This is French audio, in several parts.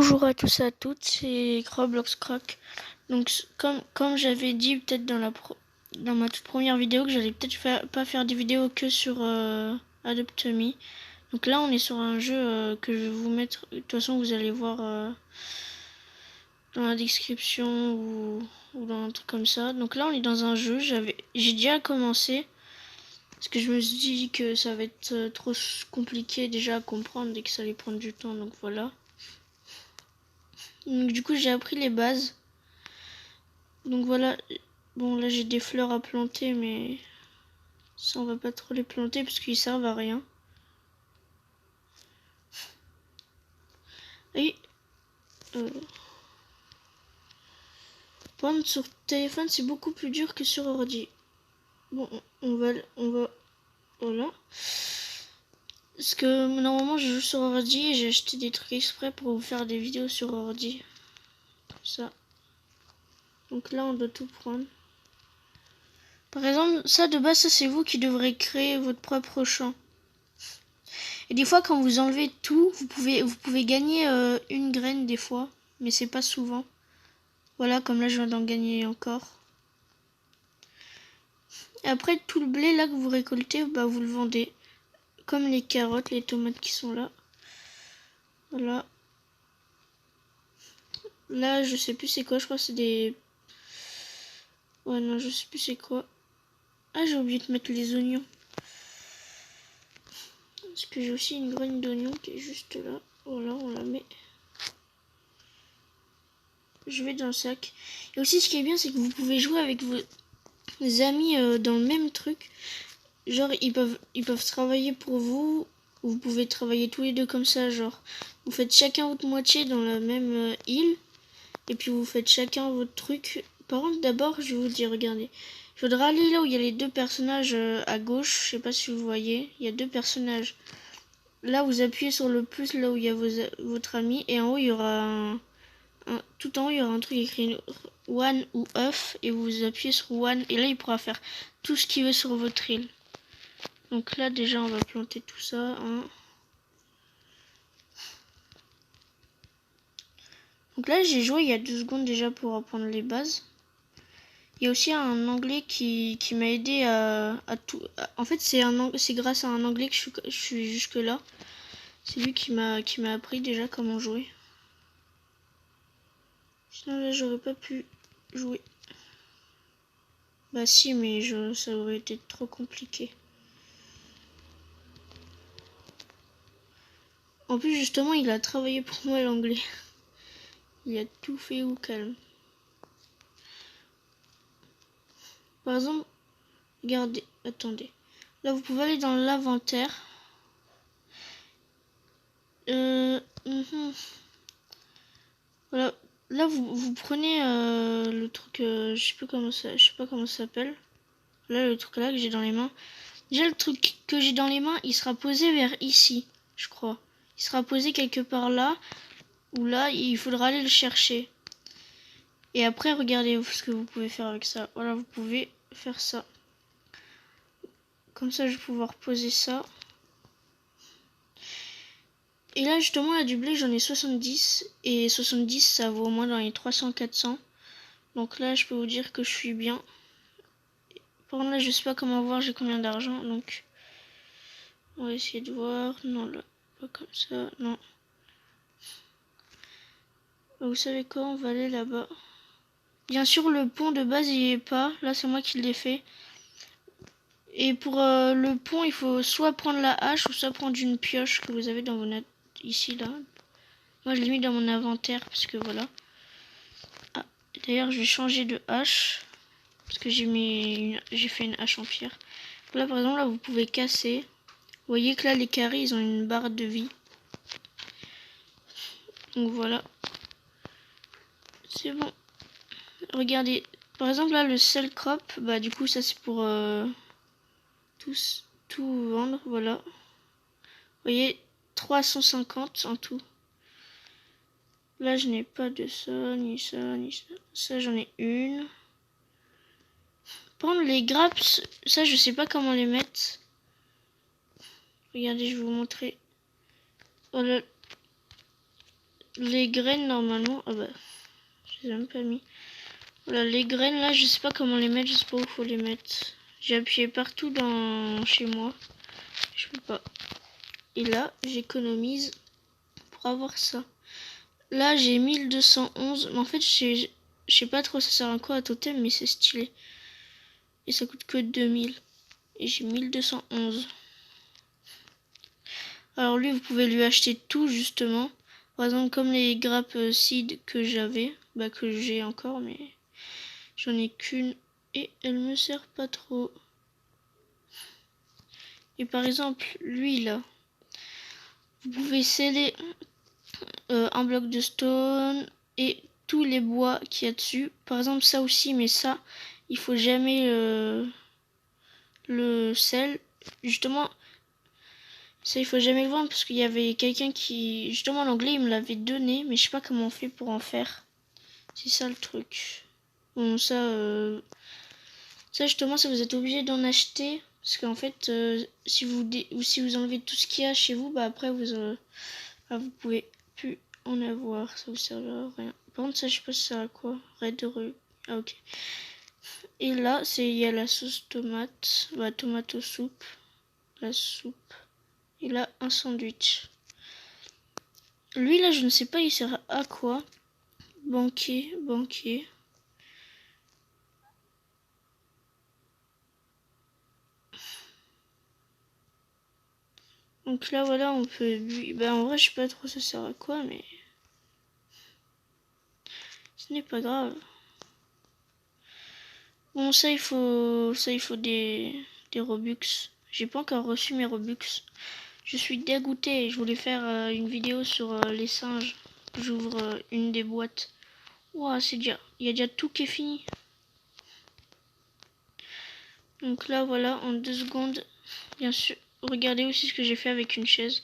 Bonjour à tous et à toutes, c'est Roblox Croc. Donc comme j'avais dit peut-être dans ma toute première vidéo que j'allais peut-être pas faire des vidéos que sur Adopt Me. Donc là on est sur un jeu que je vais vous mettre, de toute façon vous allez voir dans la description ou dans un truc comme ça. Donc là on est dans un jeu, j'ai déjà commencé. Parce que je me suis dit que ça va être trop compliqué déjà à comprendre et que ça allait prendre du temps, donc voilà. Donc du coup j'ai appris les bases. Donc voilà, bon là j'ai des fleurs à planter mais ça on va pas trop les planter parce qu'ils servent à rien. Et prendre sur téléphone c'est beaucoup plus dur que sur ordi. Bon on va voilà. Parce que normalement je joue sur ordi et j'ai acheté des trucs exprès pour vous faire des vidéos sur ordi. Comme ça. Donc là on doit tout prendre. Par exemple, ça de base, ça c'est vous qui devrez créer votre propre champ. Et des fois, quand vous enlevez tout, vous pouvez gagner une graine des fois, mais c'est pas souvent. Voilà, comme là je viens d'en gagner encore. Et après, tout le blé là que vous récoltez, bah vous le vendez. Comme les carottes, les tomates qui sont là. Voilà. Là, je sais plus c'est quoi, je crois que c'est des... Ouais, non, je sais plus c'est quoi. Ah, j'ai oublié de mettre les oignons. Parce que j'ai aussi une graine d'oignon qui est juste là. Voilà, on la met. Je vais dans le sac. Et aussi, ce qui est bien, c'est que vous pouvez jouer avec vos amis dans le même truc. Genre, ils peuvent travailler pour vous. Vous pouvez travailler tous les deux comme ça, genre. Vous faites chacun votre moitié dans la même île. Et puis vous faites chacun votre truc. Par contre, d'abord, je vais vous dire, regardez. Il faudra aller là où il y a les deux personnages à gauche. Je sais pas si vous voyez. Il y a deux personnages. Là, vous appuyez sur le plus, là où il y a votre ami. Et en haut, il y aura tout en haut, il y aura un truc écrit one ou off. Et vous appuyez sur one. Et là, il pourra faire tout ce qu'il veut sur votre île. Donc là, déjà, on va planter tout ça. Hein. Donc là, j'ai joué il y a 2 secondes déjà pour apprendre les bases. Il y a aussi un anglais qui m'a aidé à tout. En fait, c'est grâce à un anglais que je suis jusque là. C'est lui qui m'a appris déjà comment jouer. Sinon là, j'aurais pas pu jouer. Bah si, mais ça aurait été trop compliqué. En plus, justement, il a travaillé pour moi l'anglais. Il a tout fait au calme. Par exemple, regardez, attendez. Là, vous pouvez aller dans l'inventaire. Voilà. Là, vous prenez le truc, je sais pas comment ça s'appelle. Là, le truc là que j'ai dans les mains. Déjà, le truc que j'ai dans les mains, il sera posé vers ici, je crois. Il sera posé quelque part là, ou là, il faudra aller le chercher. Et après, regardez ce que vous pouvez faire avec ça. Voilà, vous pouvez faire ça. Comme ça, je vais pouvoir poser ça. Et là, justement, là, du blé, j'en ai 70. Et 70, ça vaut au moins dans les 300-400. Donc là, je peux vous dire que je suis bien. Par contre, là, je sais pas comment voir j'ai combien d'argent. Donc, on va essayer de voir. Non, là, pas comme ça. Non. Vous savez quoi, on va aller là-bas. Bien sûr, le pont de base, il n'y est pas. Là, c'est moi qui l'ai fait. Et pour le pont, il faut soit prendre la hache ou soit prendre une pioche que vous avez dans vos notes. Ici, là. Moi, je l'ai mis dans mon inventaire parce que voilà. Ah, d'ailleurs, je vais changer de hache. Parce que j'ai fait une hache en pierre. Là, par exemple, là, vous pouvez casser. Vous voyez que là, les carrés, ils ont une barre de vie. Donc voilà. C'est bon. Regardez. Par exemple, là, le seul crop, bah du coup, ça c'est pour tout vendre. Voilà. Vous voyez, 350 en tout. Là, je n'ai pas de ça, ni ça, ni ça. Ça, j'en ai une. Prendre les grappes, ça, je sais pas comment les mettre. Regardez, je vais vous montrer. Voilà. les graines normalement. Ah bah, je les ai même pas mis. Voilà, les graines là, je sais pas comment les mettre, je sais pas où il faut les mettre. J'ai appuyé partout dans chez moi. Je peux pas. Et là, j'économise pour avoir ça. Là, j'ai 1211. Mais en fait, je sais pas trop ça sert à quoi à totem, mais c'est stylé. Et ça coûte que 2000. Et j'ai 1211. Alors lui, vous pouvez lui acheter tout justement. Par exemple, comme les grappes seed que j'avais. Bah que j'ai encore, mais j'en ai qu'une. Et elle me sert pas trop. Et par exemple, lui là. Vous pouvez sceller un bloc de stone et tous les bois qu'il y a dessus. Par exemple, ça aussi, mais ça, il faut jamais le sel. Justement, ça, il faut jamais le vendre parce qu'il y avait quelqu'un qui, justement, l'anglais, il me l'avait donné, mais je sais pas comment on fait pour en faire. C'est ça le truc. Bon, ça justement, ça vous êtes obligé d'en acheter parce qu'en fait, si vous enlevez tout ce qu'il y a chez vous, bah après vous pouvez plus en avoir, ça vous servira à rien. Par contre, ça, je sais pas si ça sert à quoi. Red de ah ok. Et là, il y a la sauce tomate, bah tomate soupe, la soupe. Et là, un sandwich. Lui là, je ne sais pas, il sert à quoi. Banquier. Donc là, voilà, on peut... Bah en vrai, je sais pas trop ça sert à quoi, mais... Ce n'est pas grave. Bon, ça, il faut des Robux. J'ai pas encore reçu mes Robux. Je suis dégoûtée. Je voulais faire une vidéo sur les singes. J'ouvre une des boîtes. Ouah, c'est déjà... Il y a déjà tout qui est fini. Donc là, voilà, en 2 secondes. Bien sûr. Regardez aussi ce que j'ai fait avec une chaise.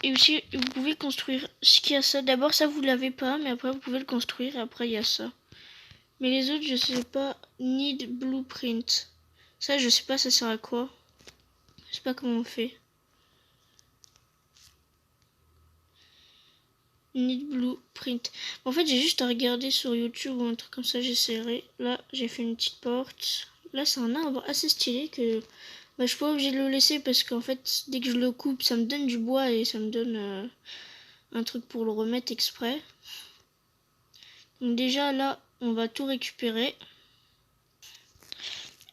Et aussi, vous pouvez construire ce qu'il y a ça. D'abord, ça, vous l'avez pas, mais après, vous pouvez le construire. Et après, il y a ça. Mais les autres, je sais pas. Need blueprint. Ça, je sais pas, ça sert à quoi. Je sais pas comment on fait. Need blueprint. En fait, j'ai juste à regarder sur YouTube ou un truc comme ça, j'essaierai. Là, j'ai fait une petite porte. Là, c'est un arbre assez stylé que bah, je suis pas obligée de le laisser parce qu'en fait, dès que je le coupe, ça me donne du bois et ça me donne un truc pour le remettre exprès. Donc déjà, là, on va tout récupérer.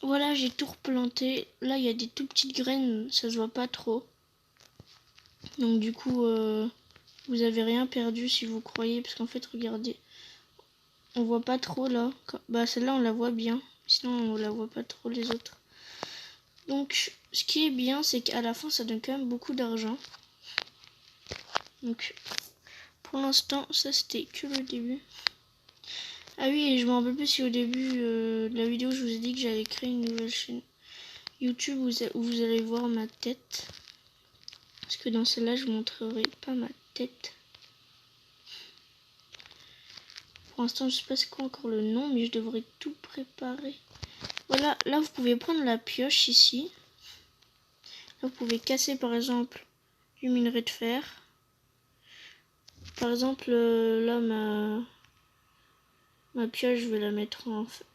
Voilà, j'ai tout replanté. Là, il y a des tout petites graines, ça se voit pas trop. Donc du coup, vous avez rien perdu si vous croyez, parce qu'en fait, regardez, on voit pas trop là. Bah celle-là, on la voit bien. Sinon, on la voit pas trop les autres. Donc, ce qui est bien, c'est qu'à la fin, ça donne quand même beaucoup d'argent. Donc, pour l'instant, ça c'était que le début. Ah oui, et je me rappelle plus si au début de la vidéo, je vous ai dit que j'allais créer une nouvelle chaîne YouTube où vous allez voir ma tête. Parce que dans celle-là, je vous montrerai pas ma tête. Pour l'instant, je sais pas c'est quoi encore le nom, mais je devrais tout préparer. Voilà, là, vous pouvez prendre la pioche ici. Là, vous pouvez casser, par exemple, du minerai de fer. Par exemple, là, ma pioche, je vais la mettre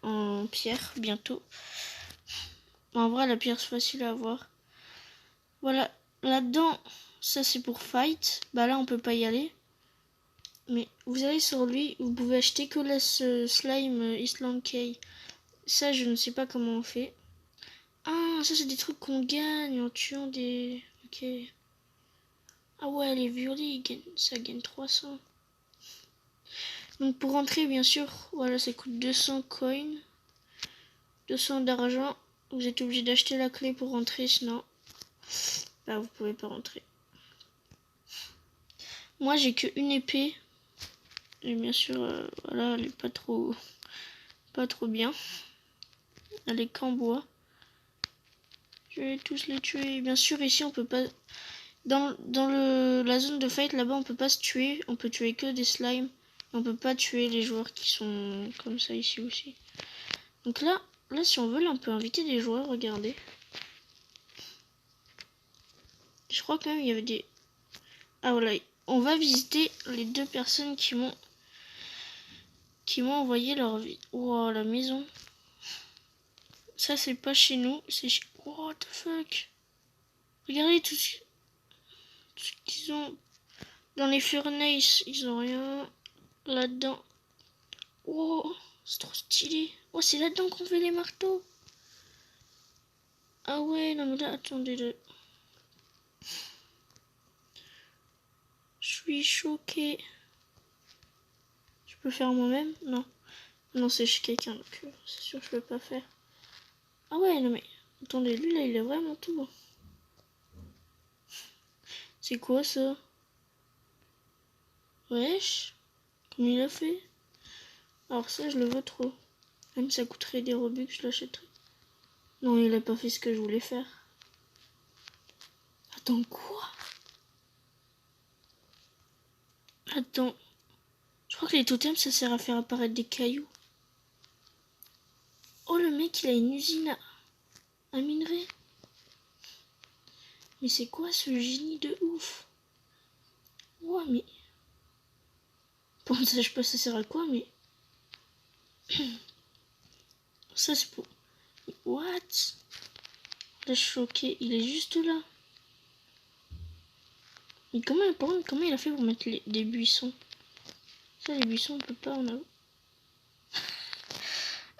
en pierre bientôt. En vrai, la pierre, c'est facile à avoir. Voilà, là-dedans, ça, c'est pour fight. Bah là, on peut pas y aller. Mais vous allez sur lui, vous pouvez acheter que la slime Island Key. Ça, je ne sais pas comment on fait. Ah, ça, c'est des trucs qu'on gagne en tuant des... Ok. Ah ouais, les violets, ça gagne 300. Donc pour rentrer, bien sûr, voilà, ça coûte 200 coins. 200 d'argent. Vous êtes obligé d'acheter la clé pour rentrer, sinon... Bah, vous pouvez pas rentrer. Moi, j'ai qu'une épée. Et bien sûr, voilà, elle est pas trop bien. Elle est qu'en bois. Je vais tous les tuer. Bien sûr, ici, on peut pas... Dans la zone de fight, là-bas, on peut pas se tuer. On peut tuer que des slimes. On peut pas tuer les joueurs qui sont comme ça ici aussi. Donc là, si on veut, là, on peut inviter des joueurs. Regardez. Je crois quand même il y avait des... Ah voilà, on va visiter les 2 personnes qui m'ont envoyé leur vie. Wow, la maison. Ça c'est pas chez nous, c'est chez... What the fuck. Regardez tout ce qu'ils ont dans les furnaces. Ils ont rien là-dedans. Wow, c'est trop stylé. Oh, c'est là-dedans qu'on fait les marteaux. Ah ouais, non mais là, attendez. Je suis choquée. Je peux faire moi-même? Non. Non, c'est chez quelqu'un, donc c'est sûr que je peux pas faire. Ah ouais, non mais... Attendez, lui là, il est vraiment tout bon. C'est quoi ça? Wesh. Comme il a fait? Alors ça, je le veux trop. Même si ça coûterait des Robux, je l'achèterais. Non, il a pas fait ce que je voulais faire. Attends, quoi? Attends. Je crois que les totems, ça sert à faire apparaître des cailloux. Oh, le mec, il a une usine à minerai. Mais c'est quoi ce génie de ouf? Ouah, mais... Bon, ça, je sais pas ça sert à quoi, mais... Ça, c'est pour... What? Là, je suis choquée. Il est juste là. Mais comment il a fait pour mettre des buissons? Ça, les buissons, on peut pas en avoir.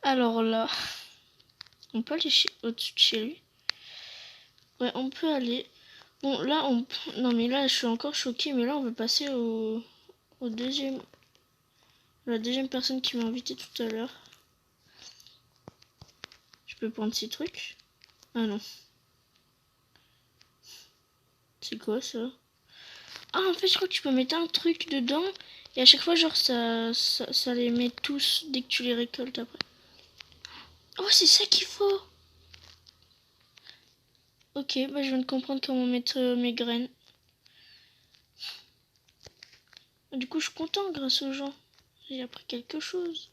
Alors là... On peut aller au-dessus de chez lui. Ouais, on peut aller. Bon, là, non, mais là, je suis encore choquée. Mais là, on va passer au deuxième... La deuxième personne qui m'a invité tout à l'heure. Je peux prendre ces trucs? Ah non. C'est quoi ça? Ah, en fait, je crois que tu peux mettre un truc dedans. Et à chaque fois, genre, ça les met tous dès que tu les récoltes après. Oh, c'est ça qu'il faut! Ok, bah je viens de comprendre comment mettre mes graines. Du coup, je suis content grâce aux gens. J'ai appris quelque chose.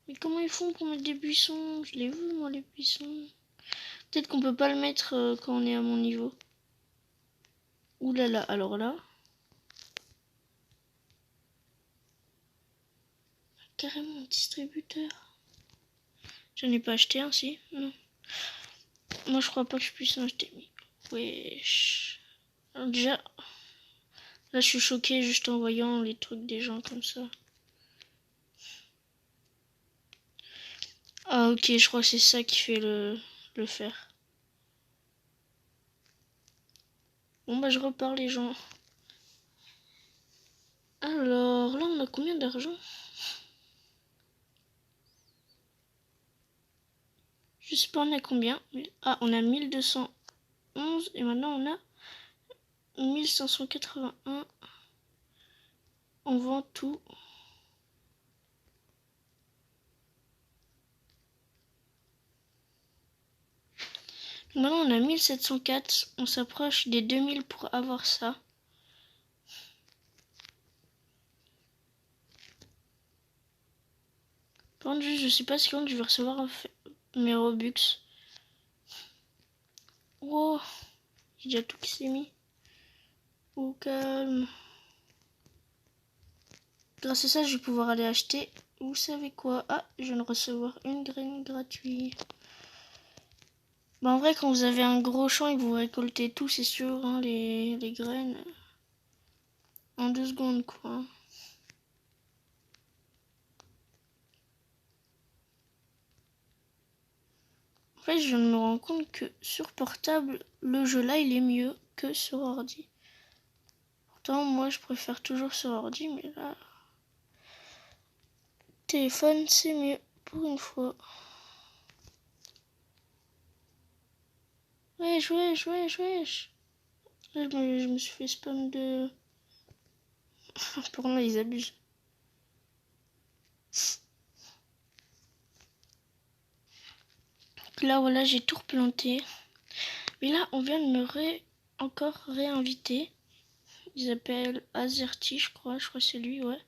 Mais comment ils font pour mettre des buissons? Je l'ai vu, moi, les buissons. Peut-être qu'on peut pas le mettre quand on est à mon niveau. Ouh là là, alors là... Carrément un distributeur. J'en ai pas acheté un, si? Non. Moi, je crois pas que je puisse en acheter. Wesh. Alors, déjà, là, je suis choquée juste en voyant les trucs des gens comme ça. Ah, ok, je crois que c'est ça qui fait le fer. Bon, bah, je repars, les gens. Alors, là, on a combien d'argent? Je sais pas, on a combien? Ah, on a 1211 et maintenant on a 1581. On vend tout. Maintenant on a 1704. On s'approche des 2000 pour avoir ça. Par contre, je sais pas si quand je vais recevoir mes Robux. Wow, j'ai déjà tout qui s'est mis. Au calme. Grâce à ça, je vais pouvoir aller acheter. Vous savez quoi? Ah, je viens de recevoir une graine gratuite. Bah en vrai, quand vous avez un gros champ et que vous récoltez tout, c'est sûr, hein, les graines. En 2 secondes, quoi. En fait, je me rends compte que sur portable, le jeu là, il est mieux que sur ordi. Pourtant, moi, je préfère toujours sur ordi, mais là... Téléphone, c'est mieux, pour une fois. Wesh. Là, je me suis fait spam de... Pour moi, ils abusent. Là, voilà, j'ai tout replanté. Mais là, on vient de me encore réinviter. Ils appellent Azerty, je crois que c'est lui, ouais.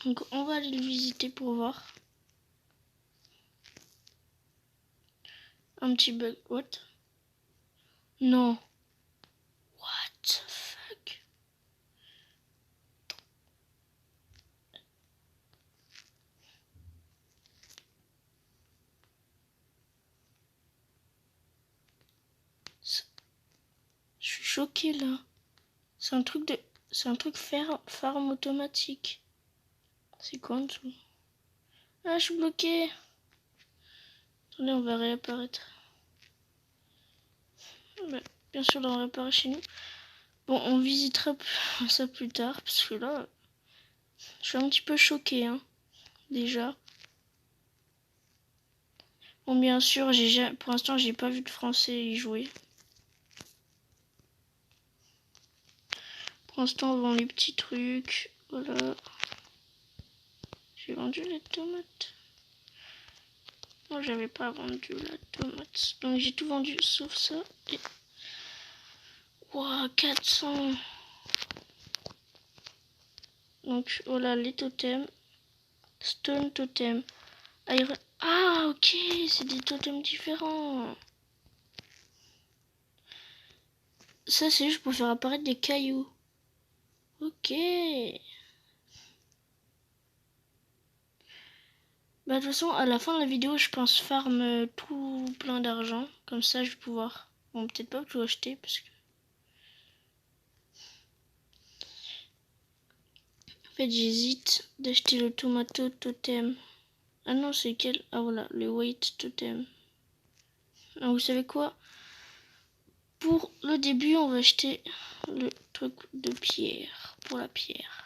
Donc, on va aller le visiter pour voir. Un petit bug, what? Non. What? choquée là. C'est un truc farm automatique. C'est quoi en dessous? Ah, je suis bloquée. Attendez, on va réapparaître. Bah, bien sûr, on va réapparaître chez nous. Bon, on visitera ça plus tard, parce que là, je suis un petit peu choquée, hein, déjà. Bon, bien sûr, pour l'instant, j'ai pas vu de Français y jouer. Pour l'instant, on vend les petits trucs. Voilà. J'ai vendu les tomates. Non, j'avais pas vendu la tomate. Donc, j'ai tout vendu sauf ça. Et... Wow, 400. Donc, voilà les totems. Stone totem. Iron... Ah, ok, c'est des totems différents. Ça, c'est juste pour faire apparaître des cailloux. Ok. Bah, de toute façon, à la fin de la vidéo, je pense farm tout plein d'argent. Comme ça, je vais pouvoir... Bon, peut-être pas tout acheter, parce que... En fait, j'hésite d'acheter le tomato totem. Ah non, c'est quel? Ah voilà, le weight totem. Ah, vous savez quoi? Pour le début, on va acheter le truc de pierre. Pour la pierre.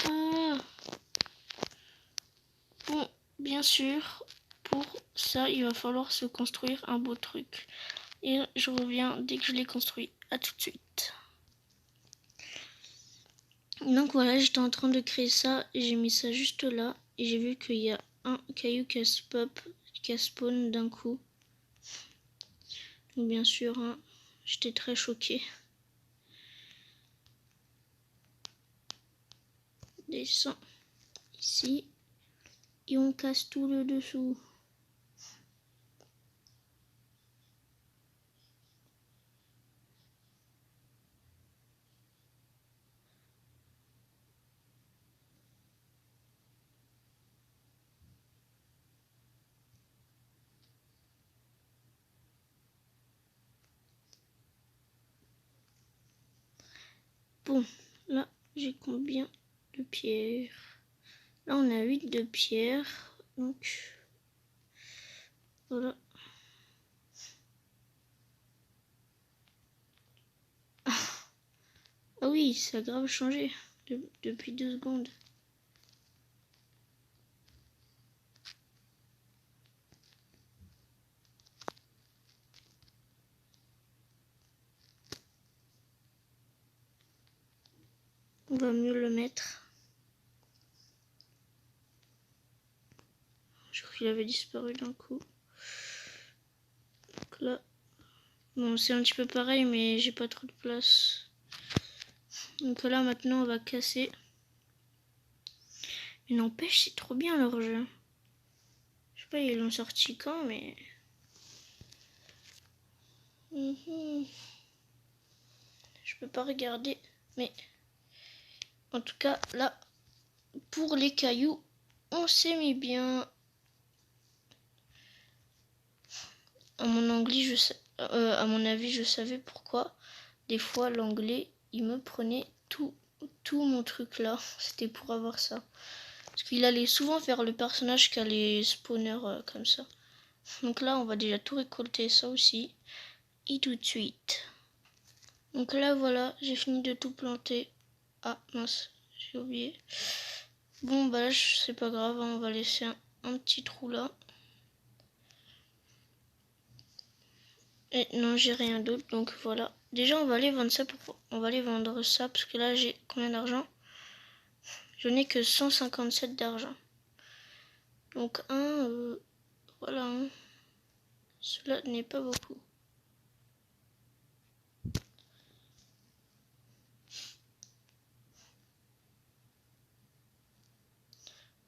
Ah. Bon, bien sûr, pour ça, il va falloir se construire un beau truc. Et je reviens dès que je l'ai construit. À tout de suite. Donc voilà, j'étais en train de créer ça et j'ai mis ça juste là. Et j'ai vu qu'il y a un caillou qui a spawn d'un coup. Donc bien sûr, hein, j'étais très choquée. Descends ici. Et on casse tout le dessous. Bon, là, j'ai combien de pierres? Là, on a 8 de pierres. Donc, voilà. Ah oui, ça a grave changé depuis 2 secondes. On va mieux le mettre. Je crois qu'il avait disparu d'un coup. Donc là, bon, c'est un petit peu pareil, mais j'ai pas trop de place. Donc là, maintenant, on va casser. Mais n'empêche, c'est trop bien leur jeu. Je sais pas, ils l'ont sorti quand, mais... Je peux pas regarder, mais... En tout cas, là, pour les cailloux, on s'est mis bien. À mon avis, je savais pourquoi. Des fois, l'anglais, il me prenait tout mon truc là. C'était pour avoir ça. Parce qu'il allait souvent faire le personnage qui a les spawners comme ça. Donc là, on va déjà tout récolter, ça aussi. Et tout de suite. Donc là, voilà, j'ai fini de tout planter. Ah, mince, j'ai oublié. Bon, bah là, c'est pas grave, hein, on va laisser un petit trou là. Et non, j'ai rien d'autre, donc voilà. Déjà, on va aller vendre ça parce que là, j'ai combien d'argent? Je n'ai que 157 d'argent. Donc voilà. Cela n'est pas beaucoup.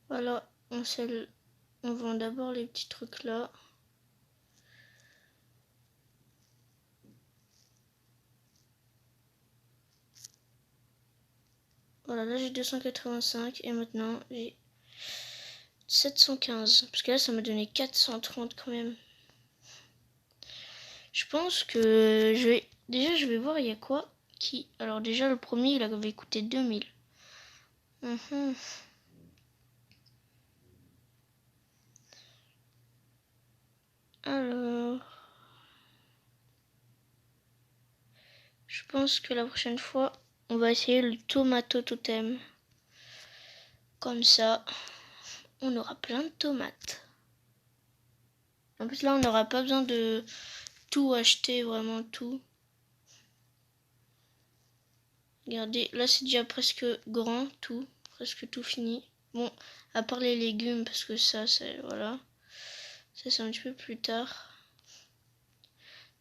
Voilà, on vend d'abord les petits trucs là. Voilà, là j'ai 285 et maintenant j'ai 715. Parce que là ça m'a donné 430 quand même. Je pense que je vais... Déjà, je vais voir il y a quoi qui... Alors déjà, le premier, il avait coûté 2000. Alors... Je pense que la prochaine fois, on va essayer le tomato totem. Comme ça, on aura plein de tomates. En plus, là, on n'aura pas besoin de tout acheter, vraiment tout. Regardez, là, c'est déjà presque grand, tout. Presque tout fini. Bon, à part les légumes, parce que ça, c'est... Voilà. Ça, c'est un petit peu plus tard.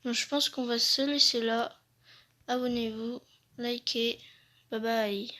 Donc, je pense qu'on va se laisser là. Abonnez-vous, likez. Bye bye.